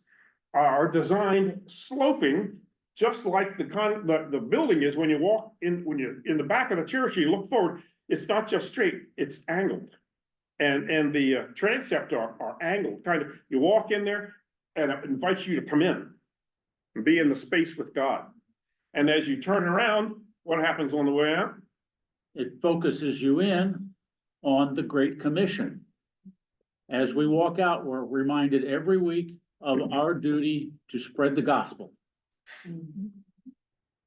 are designed sloping just like the building is when you walk in, when you're in the back of the church, you look forward, it's not just straight, it's angled. And the transepts are angled, kind of, you walk in there and it invites you to come in and be in the space with God. And as you turn around, what happens on the way out? It focuses you in on the Great Commission. As we walk out, we're reminded every week of our duty to spread the gospel.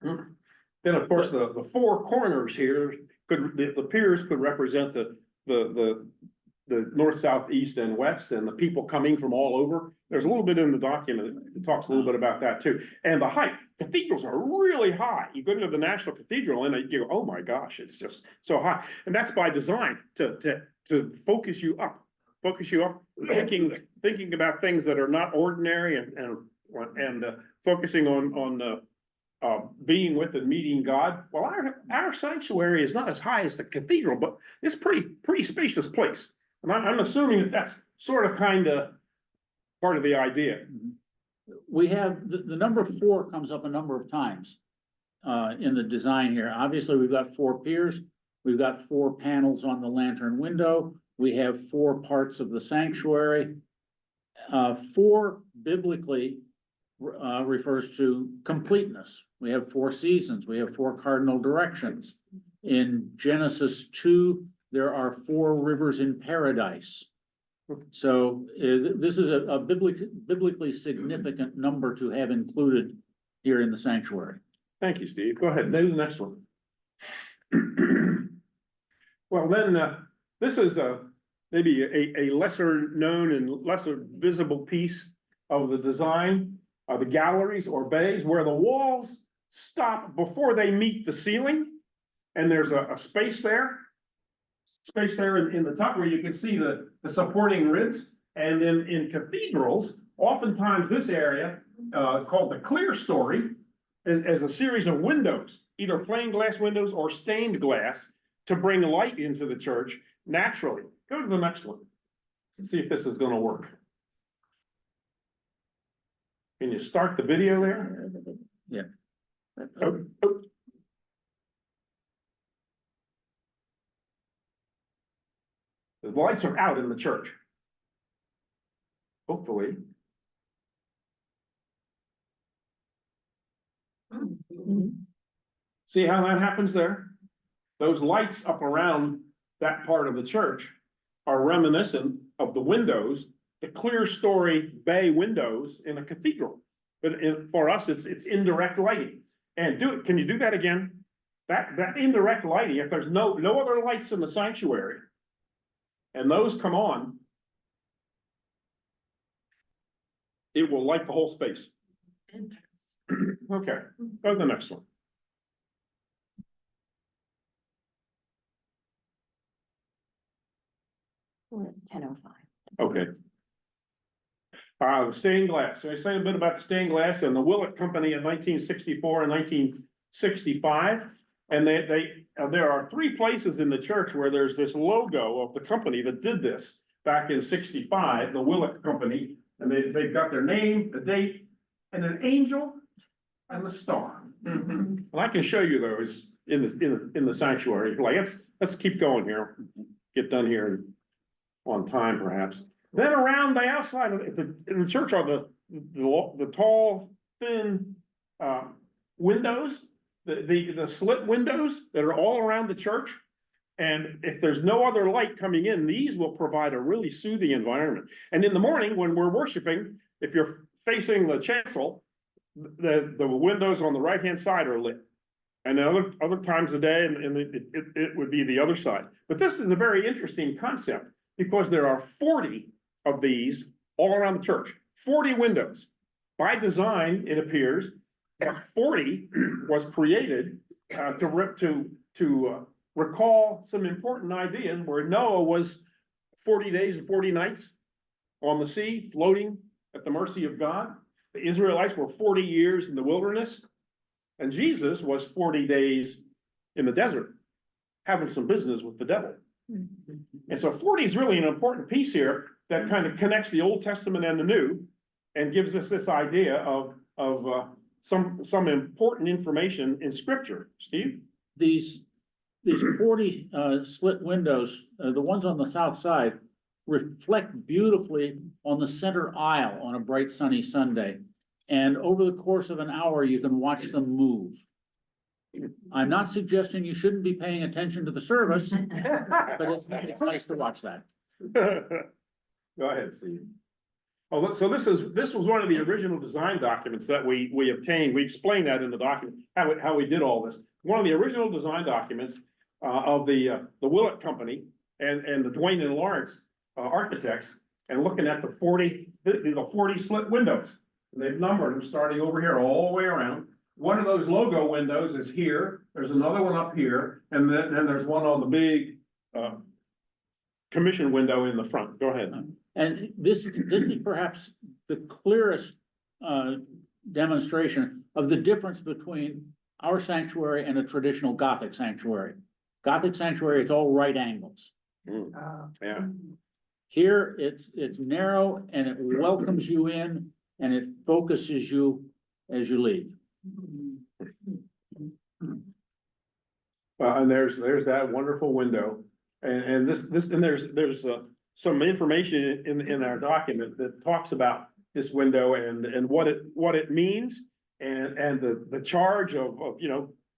Then, of course, the four corners here could, the piers could represent the north, south, east, and west, and the people coming from all over. There's a little bit in the document that talks a little bit about that too. And the height, cathedrals are really high. You go to the National Cathedral and you go, oh my gosh, it's just so high. And that's by design to focus you up, thinking about things that are not ordinary and focusing on being with and meeting God. Well, our sanctuary is not as high as the cathedral, but it's pretty spacious place. And I'm assuming that that's sort of kind of part of the idea. We have, the number 4 comes up a number of times in the design here. Obviously, we've got 4 piers. We've got 4 panels on the lantern window. We have 4 parts of the sanctuary. 4 biblically refers to completeness. We have 4 seasons. We have 4 cardinal directions. In Genesis 2, there are 4 rivers in paradise. So this is a biblically significant number to have included here in the sanctuary. Thank you, Steve. Go ahead, do the next one. Well, then, this is maybe a lesser known and lesser visible piece of the design of the galleries or bays where the walls stop before they meet the ceiling. And there's a space there in the top where you can see the supporting ribs. And then in cathedrals, oftentimes this area called the clear story as a series of windows, either plain glass windows or stained glass, to bring light into the church naturally. Go to the next one. Let's see if this is going to work. Can you start the video there? Yeah. Oh. The lights are out in the church. Hopefully. See how that happens there? Those lights up around that part of the church are reminiscent of the windows, the clear story bay windows in a cathedral. But for us, it's indirect lighting. And can you do that again? That indirect lighting, if there's no other lights in the sanctuary, and those come on, it will light the whole space. Okay, go to the next one. We're at 10:05. Okay. The stained glass. So I say a bit about the stained glass and the Willett Company in 1964 and 1965. And there are 3 places in the church where there's this logo of the company that did this back in 65, the Willett Company. And they've got their name, the date, and an angel and the star. And I can show you those in the sanctuary. Like, let's keep going here. Get done here on time, perhaps. Then around the outside of in the church are the tall, thin windows, the slit windows that are all around the church. And if there's no other light coming in, these will provide a really soothing environment. And in the morning, when we're worshiping, if you're facing the chancel, the windows on the right-hand side are lit. And other times of day, and it would be the other side. But this is a very interesting concept because there are 40 of these all around the church, 40 windows. By design, it appears that 40 was created to recall some important ideas where Noah was 40 days and 40 nights on the sea, floating at the mercy of God. The Israelites were 40 years in the wilderness, and Jesus was 40 days in the desert, having some business with the devil. And so 40 is really an important piece here that kind of connects the Old Testament and the New, and gives us this idea of some important information in scripture. Steve? These 40 slit windows, the ones on the south side, reflect beautifully on the center aisle on a bright sunny Sunday. And over the course of an hour, you can watch them move. I'm not suggesting you shouldn't be paying attention to the service, but it's nice to watch that. Go ahead, Steve. Oh, look, so this was one of the original design documents that we obtained. We explained that in the document, how we did all this. One of the original design documents of the Willett Company and the Dwayne and Lawrence architects, and looking at the 40 slit windows. And they've numbered them starting over here all the way around. One of those logo windows is here. There's another one up here, and then there's one on the big commission window in the front. Go ahead. And this is perhaps the clearest demonstration of the difference between our sanctuary and a traditional Gothic sanctuary. Gothic sanctuary, it's all right angles. Yeah. Here, it's narrow and it welcomes you in and it focuses you as you leave. And there's that wonderful window, and there's some information in our document that talks about this window and what it means, and the charge of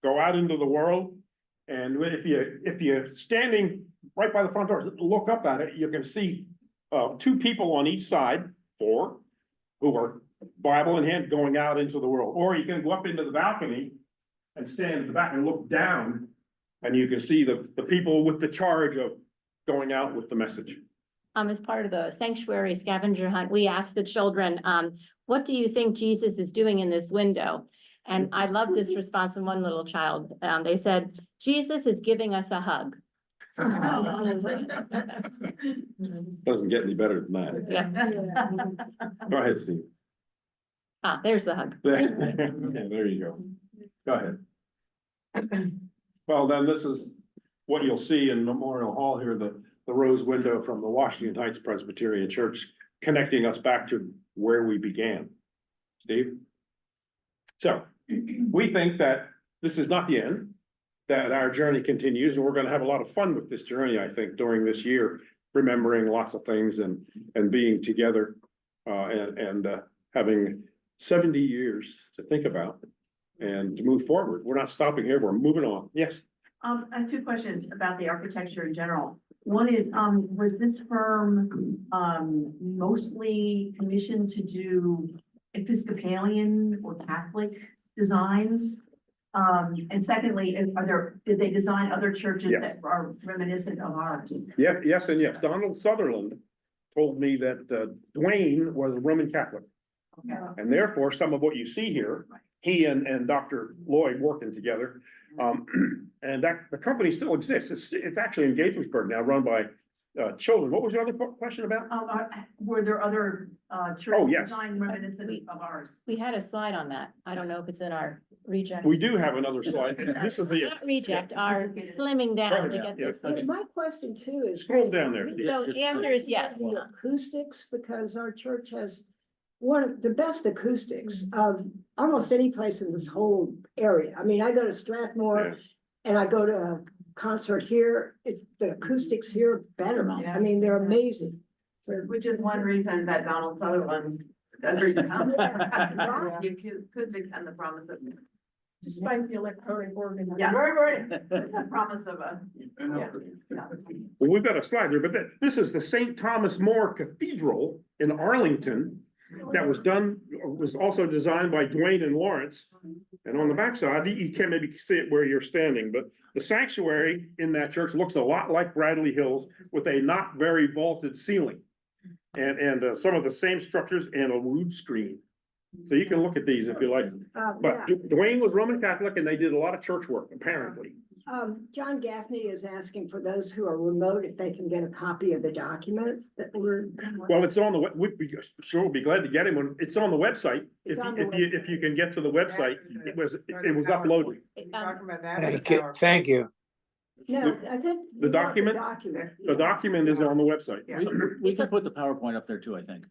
go out into the world, and if you're standing right by the front door, look up at it, you can see two people on each side, four, who are Bible in hand going out into the world, or you can go up into the balcony and stand at the back and look down. And you can see the people with the charge of going out with the message. As part of the sanctuary scavenger hunt, we asked the children, what do you think Jesus is doing in this window? And I love this response from one little child. They said, Jesus is giving us a hug. Doesn't get any better than that. Yeah. Go ahead, Steve. There's the hug. Yeah, there you go. Go ahead. Well, then this is what you'll see in Memorial Hall here, the rose window from the Washington Heights Presbyterian Church, connecting us back to where we began. Steve? So, we think that this is not the end, that our journey continues, and we're gonna have a lot of fun with this journey, I think, during this year, remembering lots of things and being together, and having 70 years to think about and to move forward. We're not stopping here, we're moving on. Yes? I have two questions about the architecture in general. One is, was this firm, mostly commissioned to do Episcopalian or Catholic designs? And secondly, did they design other churches Yes. that are reminiscent of ours? Yeah, yes, and yes. Donald Sutherland told me that Dwayne was a Roman Catholic. Okay. And therefore, some of what you see here, he and Dr. Lloyd working together. And that the company still exists. It's actually in Gaithersburg now, run by children. What was your other question about? Were there other Oh, churches yes. designed reminiscent of ours? We had a slide on that. I don't know if it's in our reject. We do have another slide. This is the, Not reject, our slimming down to get this. Okay. My question too is. Scroll down there. So the answer is yes. The acoustics, because our church has one of the best acoustics of almost any place in this whole area. I mean, I go to Strathmore and I go to a concert here, it's the acoustics here are better. I mean, they're amazing. Which is one reason that Donald Sutherland agreed to come. The acoustics and the promise of. Despite the electronic organ. Yeah, very, the promise of a. Yeah. well, we've got a slide there, but this is the St. Thomas More Cathedral in Arlington that was also designed by Dwayne and Lawrence. And on the backside, you can't maybe see it where you're standing, but the sanctuary in that church looks a lot like Bradley Hills with a not very vaulted ceiling. And some of the same structures and a rood screen. So you can look at these if you like. But Dwayne was Roman Catholic and they did a lot of church work, apparently. John Gaffney is asking for those who are remote if they can get a copy of the document that we're. Well, it's on the, we'd be glad to get him when, it's on the website. It's on the If you can get to the website, it was uploaded. Thank you. No, I think. The document? The document is on the website. We can put the PowerPoint up there too, I think.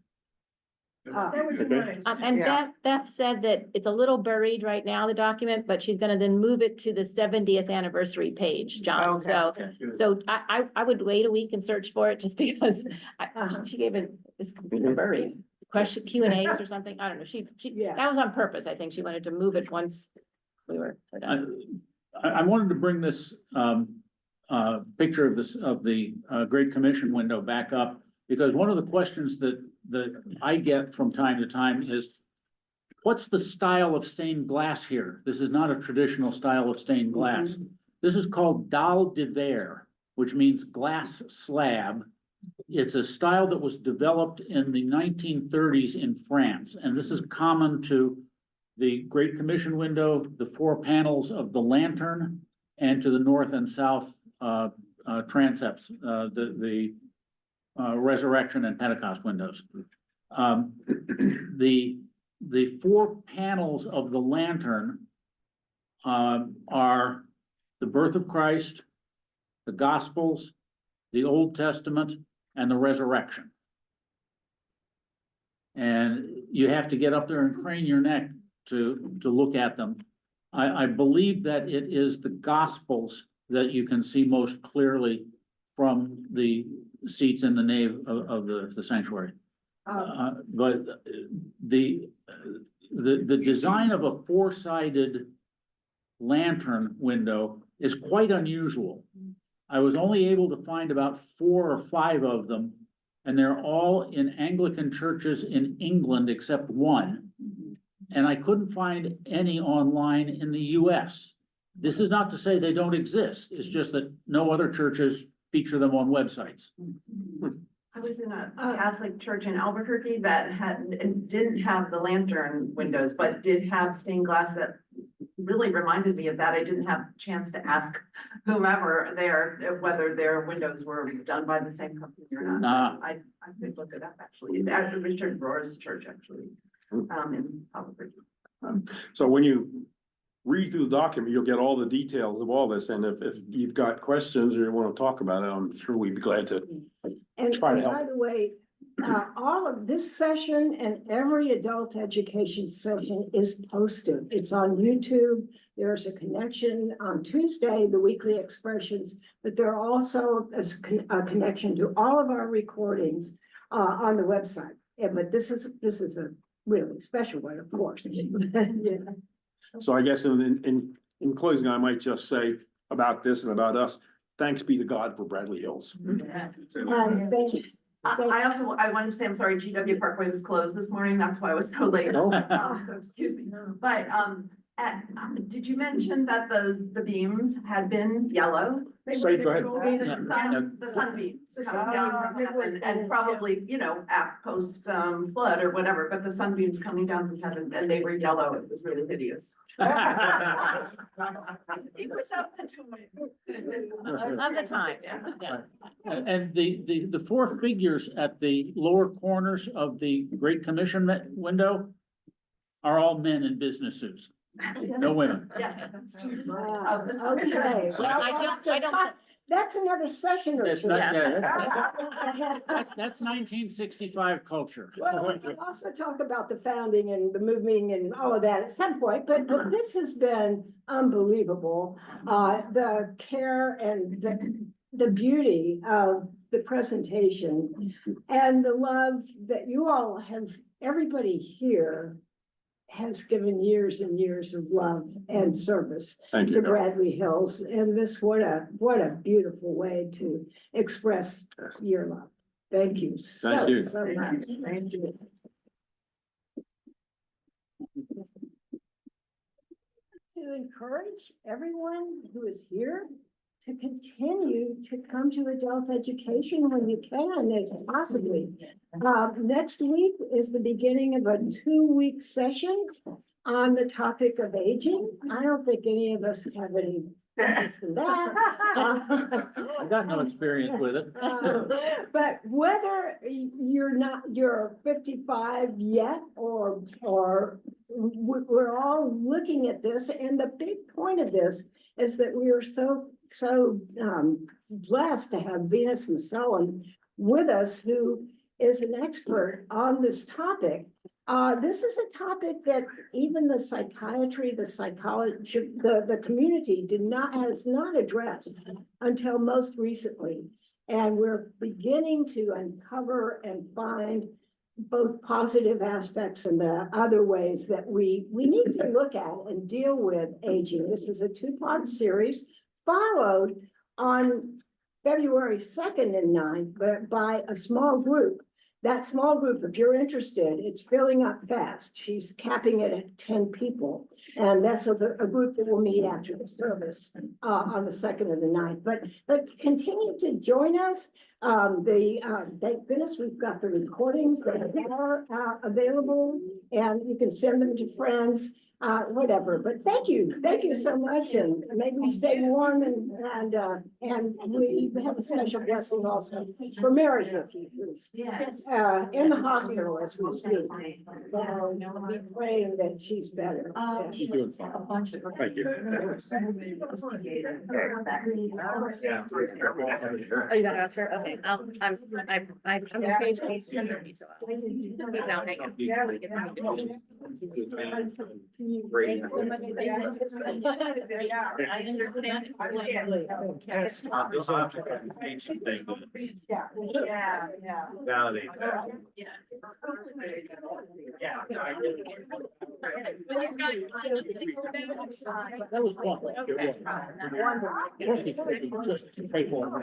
That would be Okay. nice. And Beth said that it's a little buried right now, the document, but she's gonna then move it to the 70th anniversary page, John. Okay. So I would wait a week and search for it just because she gave it, it's buried. Question, Q&As or something. I don't know. Yeah. That was on purpose. I think she wanted to move it once we were done. I wanted to bring this, picture of the Great Commission window back up, because one of the questions that I get from time to time is, what's the style of stained glass here? This is not a traditional style of stained glass. This is called dalle de verre, which means glass slab. It's a style that was developed in the 1930s in France, and this is common to the Great Commission window, the 4 panels of the lantern, and to the north and south transepts, the Resurrection and Pentecost windows. The 4 panels of the lantern are the birth of Christ, the Gospels, the Old Testament, and the resurrection. And you have to get up there and crane your neck to look at them. I believe that it is the Gospels that you can see most clearly from the seats in the nave of the sanctuary. But the design of a 4-sided lantern window is quite unusual. I was only able to find about 4 or 5 of them, and they're all in Anglican churches in England except one. And I couldn't find any online in the US. This is not to say they don't exist. It's just that no other churches feature them on websites. I was in a Catholic church in Albuquerque that didn't have the lantern windows, but did have stained glass that really reminded me of that. I didn't have a chance to ask whomever there whether their windows were done by the same company or not. I could look it up actually. It's actually Richard Rohr's church actually, in Albuquerque. So when you read through the document, you'll get all the details of all this, and if you've got questions or you want to talk about it, I'm sure we'd be glad to. And Try to help. by the way, all of this session and every adult education session is posted. It's on YouTube. There's a connection on Tuesday, the weekly expressions, but there also is a connection to all of our recordings on the website. Yeah, but this is a really special one, of course. Yeah. So I guess in closing, I might just say about this and about us, thanks be to God for Bradley Hills. Thank you. I wanted to say, I'm sorry, GW Parkway was closed this morning. That's why I was so late. Oh. So excuse me. But, did you mention that the beams had been yellow? Say, go ahead. The sunbeams coming down from heaven and probably, post flood or whatever, but the sunbeams coming down from heaven and they were yellow. It was really hideous. It was up until Of the time, yeah. And the 4 figures at the lower corners of the Great Commission window are all men in business suits, no women. Yes, that's true. Wow, Of the time. okay. I don't, That's another session or That's two. not- yeah, that's 1965 culture. Well, we can also talk about the founding and the moving and all of that at some point, but this has been unbelievable. The care and the beauty of the presentation and the love that you all have, everybody here has given years and years of love and service Thank to you. Bradley Hills. And this, what a beautiful way to express your love. Thank you Thank you. so much. Thank you. To encourage everyone who is here to continue to come to adult education when you can, if possibly. Next week is the beginning of a 2-week session on the topic of aging. I don't think any of us have any interest in that. I got no experience with it. But whether you're 55 yet, or we're all looking at this, and the big point of this is that we are so blessed to have Venus Masellan with us, who is an expert on this topic. This is a topic that even the psychiatry, the psychology, the community has not addressed until most recently. And we're beginning to uncover and find both positive aspects and the other ways that we need to look at and deal with aging. This is a two-part series followed on February 2nd and 9th by a small group. That small group, if you're interested, it's filling up fast. She's capping it at 10 people. And that's a group that will meet after the service on the 2nd and the 9th. But continue to join us. Thank goodness we've got the recordings that are available, and you can send them to friends. Whatever, but thank you so much, and maybe stay warm, and we have a special blessing also for Mary Hickey, who's in the hospital as we speak. We'll be praying that she's better. She's doing fine. Thank you. Oh, you got it, sure, okay, I'm on page 8, so I'll keep now hanging. Great. I understand. Validate that. That was fun. It was. Just pray for him.